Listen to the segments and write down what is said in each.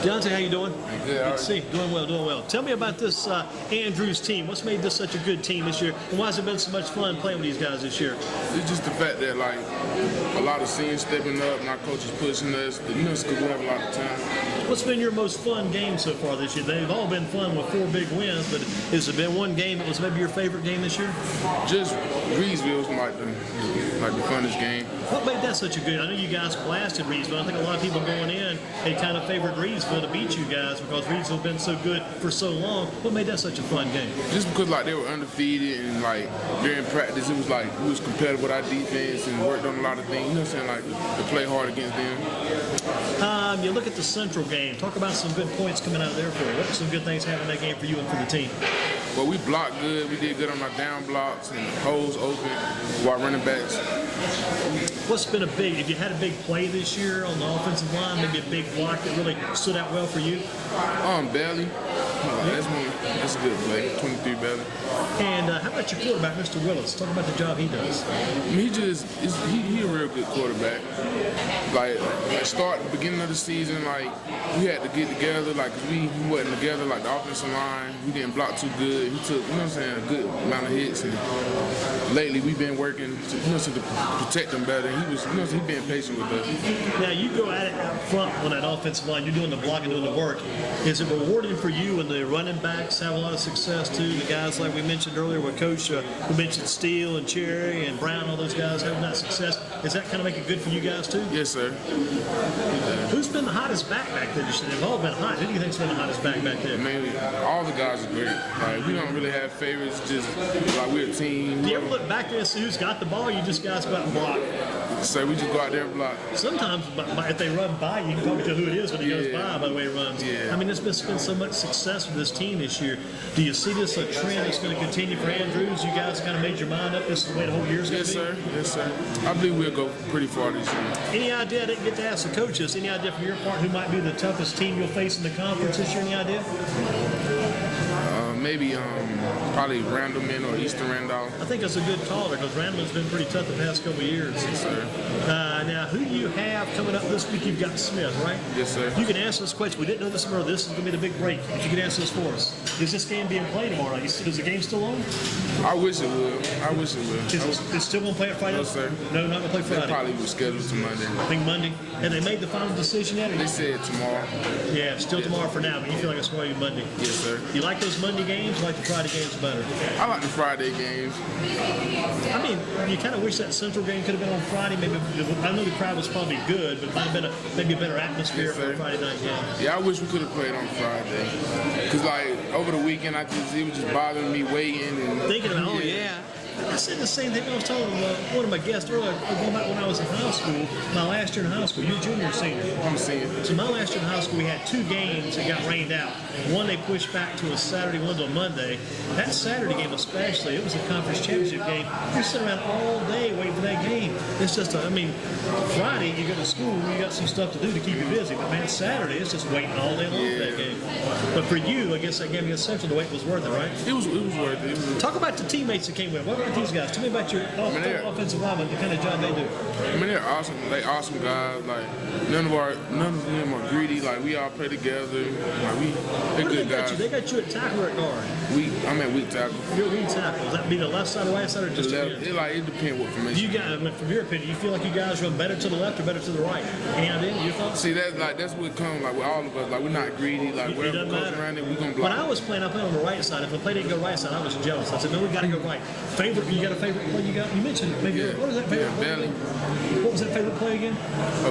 Deontae, how you doing? Good. Good to see you. Doing well, doing well. Tell me about this Andrews team. What's made this such a good team this year? And why has it been so much fun playing with these guys this year? It's just the fact that, like, a lot of seniors stepping up, and our coaches pushing us. You know, it's because we have a lot of time. What's been your most fun game so far this year? They've all been fun with 4 big wins, but has there been one game that was maybe your favorite game this year? Just Greensboro was like the funnest game. What made that such a good? I know you guys blasted Reedsville. I think a lot of people going in, they kind of favored Reedsville to beat you guys because Reedsville's been so good for so long. What made that such a fun game? Just because, like, they were undefeated, and, like, during practice, it was like we was competitive with our defense and worked on a lot of things. You know what I'm saying? Like, to play hard against them. You look at the Central game. Talk about some good points coming out of there for you. What were some good things happening in that game for you and for the team? Well, we blocked good. We did good on our down blocks and holes open while running backs. What's been if you had a big play this year on the offensive line, maybe a big block that really stood out well for you? Barely. That's a good play. 23 barely. And how about your quarterback, Mr. Willis? Talk about the job he does. He a real good quarterback. Like start the beginning of the season, like we had to get together, like 'cause we wasn't together, like the offensive line. We didn't block too good. He took, you know what I'm saying, a good amount of hits. And lately we've been working to protect him better. He been patient with us. Now you go at it out front on that offensive line. You're doing the blocking, doing the work. Is it rewarding for you when the running backs have a lot of success too? The guys like we mentioned earlier with Coach, we mentioned Steele and Cherry and Brown, all those guys having that success. Does that kind of make it good for you guys too? Yes, sir. Who's been the hottest back there? They've all been hot. Who do you think's been the hottest back there? Mainly, all the guys are great. Like, we don't really have favorites. Just like we're a team. Do you ever look back there and see who's got the ball? Or you just guys go out and block? So we just go out there and block. Sometimes, if they run by, you can probably tell who it is when he goes by the way he runs. Yeah. I mean, there's been so much success with this team this year. Do you see this a trend that's going to continue for Andrews? You guys kind of made your mind up. This is the way the whole year's going to be? Yes, sir. I believe we'll go pretty far this year. Any idea? I didn't get to ask the coaches. Any idea from your part who might be the toughest team you'll face in the conference this year? Any idea? Maybe probably Randleman or Eastern Randolph. I think that's a good call there because Randleman's been pretty tough the past couple of years. Yes, sir. Now, who do you have coming up this week? You've got Smith, right? Yes, sir. You can answer this question. We didn't know this earlier. This is going to be the big break. If you can answer this for us. Is this game being played tomorrow? Is the game still on? I wish it would. Is it still going to play at Friday? No, sir. No, not going to play Friday. They probably was scheduled to Monday. I think Monday. And they made the final decision yet? They said tomorrow. Yeah, still tomorrow for now, but you feel like it's probably Monday. Yes, sir. You like those Monday games or like the Friday games better? I like the Friday games. I mean, you kind of wish that Central game could have been on Friday. Maybe I know the crowd was probably good, but it might have been maybe a better atmosphere for a Friday night game. Yeah, I wish we could have played on Friday. Because, like, over the weekend, it was just bothering me waiting. And thinking about, I said the same thing. I was telling one of my guests earlier, going back when I was in high school, my last year in high school. You're a junior or senior? I'm a senior. So my last year in high school, we had 2 games that got rained out. One they pushed back to a Saturday, one to a Monday. That Saturday game especially, it was a conference championship game. You're sitting around all day waiting for that game. It's just, Friday you go to school, you got some stuff to do to keep you busy. But man, Saturday, it's just waiting all day long for that game. But for you, I guess that game against Central, the wait was worth it, right? It was worth it. Talk about the teammates that came with. What about these guys? Tell me about your offensive linemen, the kind of job they do. They're awesome. They awesome guys. Like none of them are greedy. Like we all play together. Like they're good guys. They got you at tackle or at guard? I'm at weak tackle. You're weak tackle. Does that be the left side or right side or just the left? It depends what formation. You guys, from your opinion, you feel like you guys run better to the left or better to the right? Any idea? Your thoughts? See, that's what comes like with all of us. Like we're not greedy. Like wherever comes around it, we're gonna block. When I was playing, I played on the right side. If the play didn't go right side, I was jealous. I said, no, we got to go right. You got a favorite play you got? You mentioned it. Maybe what was that favorite play? Belly. What was that favorite play again?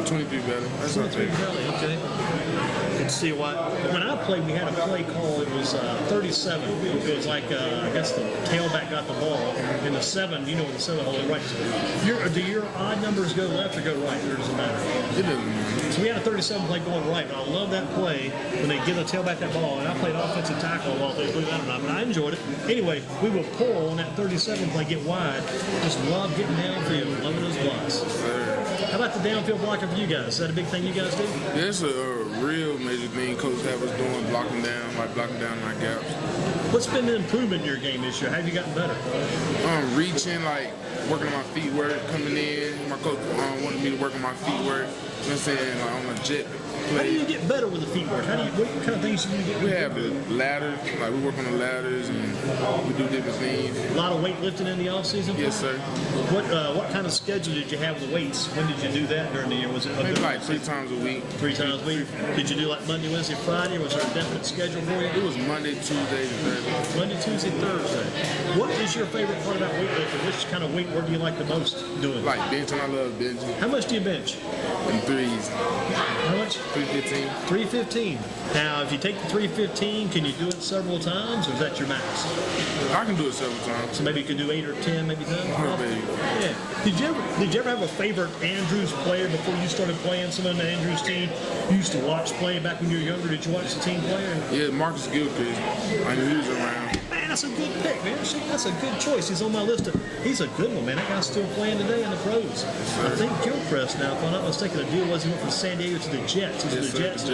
23 belly. That's 23 belly. Okay. Let's see what. When I played, we had a play called. It was 37. It was like I guess the tailback got the ball, and the 7. You know, the 7 hold it right. Do your odd numbers go left or go right, or does it matter? It doesn't matter. So we had a 37 play going right, and I love that play when they give the tailback that ball. And I played offensive tackle a lot. They believe that or not, but I enjoyed it. Anyway, we would pull on that 37 play, get wide. Just love getting downfield, loving those blocks. How about the downfield blocking for you guys? Is that a big thing you guys do? Yeah, it's a real major thing Coach have us doing, blocking down our gaps. What's been the improvement in your game this year? How have you gotten better? Reaching, like working on my feet work coming in. My coach wanted me to work on my feet work. You know what I'm saying? Like on the jet play. How do you get better with the feet work? What kind of things do you get? We have the ladders. Like we work on the ladders and we do different things. A lot of weightlifting in the off season. Yes, sir. What kind of schedule did you have with the weights? When did you do that during the year? Was it Maybe like 3 times a week. 3 times a week? Did you do like Monday, Wednesday, Friday, or was there a definite schedule for you? It was Monday, Tuesday, and Thursday. Monday, Tuesday, Thursday. What is your favorite part about weightlifting? Which kind of weight work do you like the most doing? Like benching, I love benching. How much do you bench? And threes. How much? 315. 315. Now, if you take the 315, can you do it several times, or is that your max? I can do it several times. So maybe you could do 8 or 10, maybe 10? Maybe. Yeah. Did you ever have a favorite Andrews player before you started playing someone on the Andrews team? You used to watch play back when you were younger. Did you watch the team play? Yeah, Marcus Gilchrist. I knew he was around. Man, that's a good pick, man. That's a good choice. He's on my list. He's a good one, man. That guy's still playing today in the pros. I think Gilchrist now, if I'm not mistaken, the deal was he went from San Diego to the Jets. He was the Jets.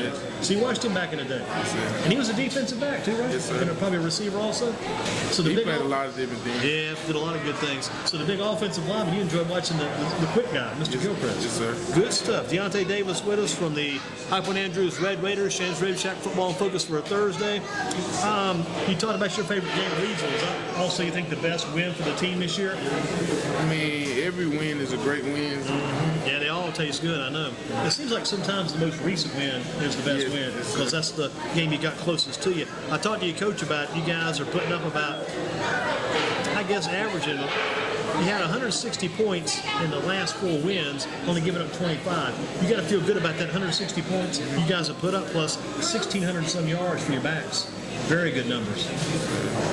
So you watched him back in the day. And he was a defensive back too, right? Yes, sir. And probably a receiver also. So the He big played a lot of different things. Yeah, did a lot of good things. So the big offensive lineman, you enjoyed watching the quick guy, Mr. Gilchrist. Yes, sir. Good stuff. Deontae Davis with us from the High Point Andrews Red Raiders, Shan's Rib Shack Football and Focus for a Thursday. You talked about your favorite game regionals. Also, you think the best win for the team this year? I mean, every win is a great win. Yeah, they all taste good, I know. It seems like sometimes the most recent win is the best win because that's the game you got closest to you. I talked to your coach about you guys are putting up about, I guess, averaging. You had 160 points in the last 4 wins, only giving up 25. You got to feel good about that 160 points you guys have put up, plus 1,600 some yards for your backs. Very good numbers.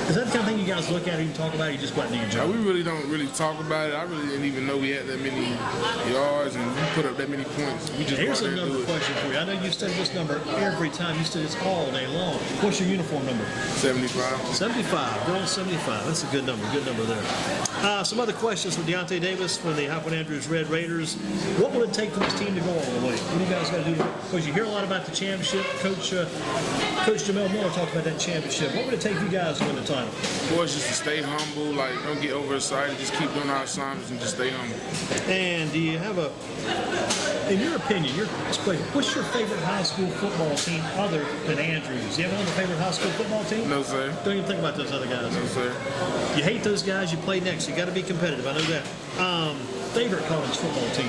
Is that the kind of thing you guys look at or even talk about, or you just go out and do your job? We really don't talk about it. I really didn't even know we had that many yards and we put up that many points. We just Here's go a out there and number do it. question for you. I know you study this number every time. You study this all day long. What's your uniform number? 75. 75. Girl 75. That's a good number. Good number there. Some other questions for Deontae Davis from the High Point Andrews Red Raiders. What will it take for this team to go all the way? What do you guys got to do? Because you hear a lot about the championship. Coach Jamel Miller talked about that championship. What would it take you guys to win the title? Boys, just to stay humble, like don't get overexcited, just keep doing our assignments and just stay humble. And do you have in your opinion, what's your favorite high school football team other than Andrews? Do you have another favorite high school football team? No, sir. Don't even think about those other guys. No, sir. You hate those guys you play next. You got to be competitive. I know that. Favorite college football team?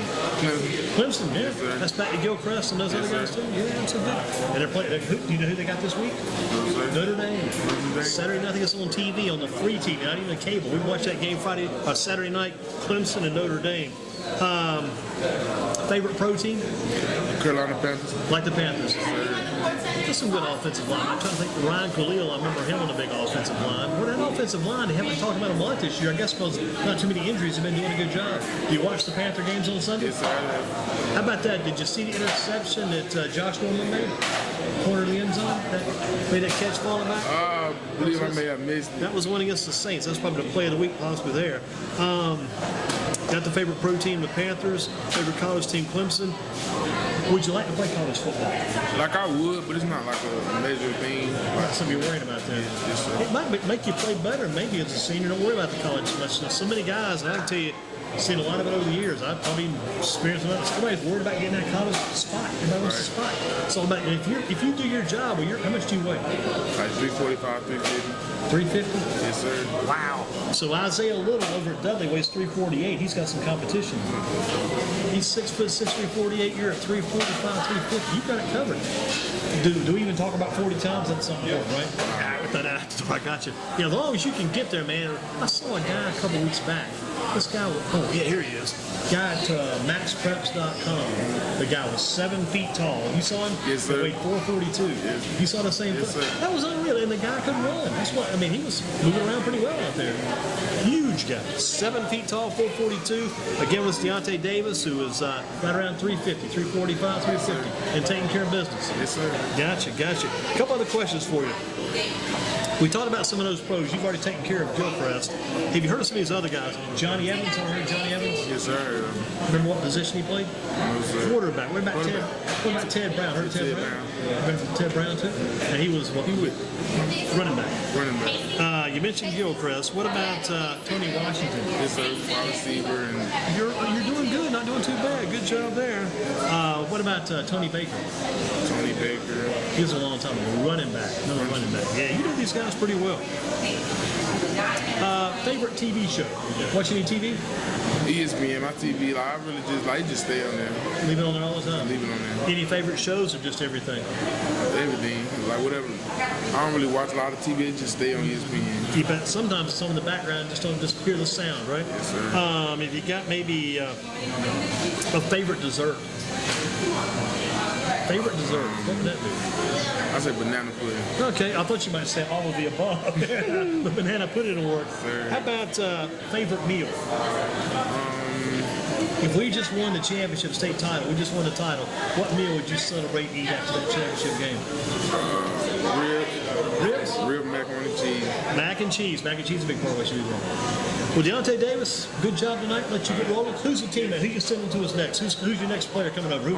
Clemson, yeah. sir. That's back to Gilchrist and those other guys too. Yeah, that's a good. And they're playing. Do you know who they got this week? No, sir. Notre Dame. Saturday night, I think it's on TV, on the free TV, not even cable. We watched that game Saturday night, Clemson and Notre Dame. Favorite pro team? Carolina Panthers. Like the Panthers. There's some good offensive line. I'm trying to think. Ryan Khalil, I remember him on the big offensive line. Well, that offensive line, they haven't talked about a lot this year. I guess because not too many injuries have been doing a good job. Do you watch the Panther games on Sunday? Yes, sir. How about that? Did you see the interception that Josh Norman made? Corner of the end zone? Made that catch falling back? I believe I may have missed it. That was one against the Saints. That's probably the play of the week possibly there. Got the favorite pro team, the Panthers. Favorite college team, Clemson. Would you like to play college football? Like I would, but it's not like a major thing. That's something you're worried about there. Yes, sir. It might make you play better. Maybe as a senior, don't worry about the college much. Now, so many guys, and I can tell you, I've seen a lot of it over the years. I've probably experienced it. Everybody's worried about getting that college spot. Everybody wants a spot. It's all about if you do your job, how much do you weigh? Like 345, 350. 350? Yes, sir. Wow. So Isaiah Little over at Dudley weighs 348. He's got some competition. He's 6'6", 348. You're at 345, 350. You've got it covered. Do we even talk about 40 times? That's something else, right? I got you. Yeah, as long as you can get there, man. I saw a guy a couple weeks back. This guy was, here he is. Guy at maxpreps.com. The guy was 7 feet tall. You saw him? Yes, sir. He weighed 442. Yes. You saw the same Yes, thing? sir. That was unreal. And the guy could run. That's what, he was moving around pretty well out there. Huge guy. 7 feet tall, 442. Again, with Deontae Davis, who is right around 350, 345, 350, and taking care of business. Yes, sir. Gotcha. A couple other questions for you. We talked about some of those pros. You've already taken care of Gilchrist. Have you heard of some of these other guys? Johnny Evans, ever heard of Johnny Evans? Yes, sir. Remember what position he played? No, sir. Quarterback. What about Ted Brown? Heard of Ted Brown? Remember Ted Brown too? And he was running back. Running back. You mentioned Gilchrist. What about Tony Washington? It's a wide receiver, and You're doing good, not doing too bad. Good job there. What about Tony Baker? Tony Baker. He was a long time ago. Running back, another running back. Yeah, you know these guys pretty well. Favorite TV show? Watch any TV? ESPN, my TV, like I really just stay on there. Leave it on there all the time. Leave it on there. Any favorite shows or just everything? Everything, like whatever. I don't really watch a lot of TV. It just stay on ESPN. Keep it. Sometimes it's on in the background, just don't just hear the sound, right? Yes, sir. If you got maybe a favorite dessert. Favorite dessert? What would that be? I say banana pudding. Okay, I thought you might say all of the above. The banana pudding will work. Sir. How about favorite meal? If we just won the championship state title, we just won the title, what meal would you celebrate and eat after that championship game? Ribs? Rib macaroni and cheese. Mac and cheese. Mac and cheese is a big part of what you do wrong. Well, Deontae Davis, good job tonight. Let you get rolling. Who's the teammate? Who you sending to us next? Who's your next player coming over? Who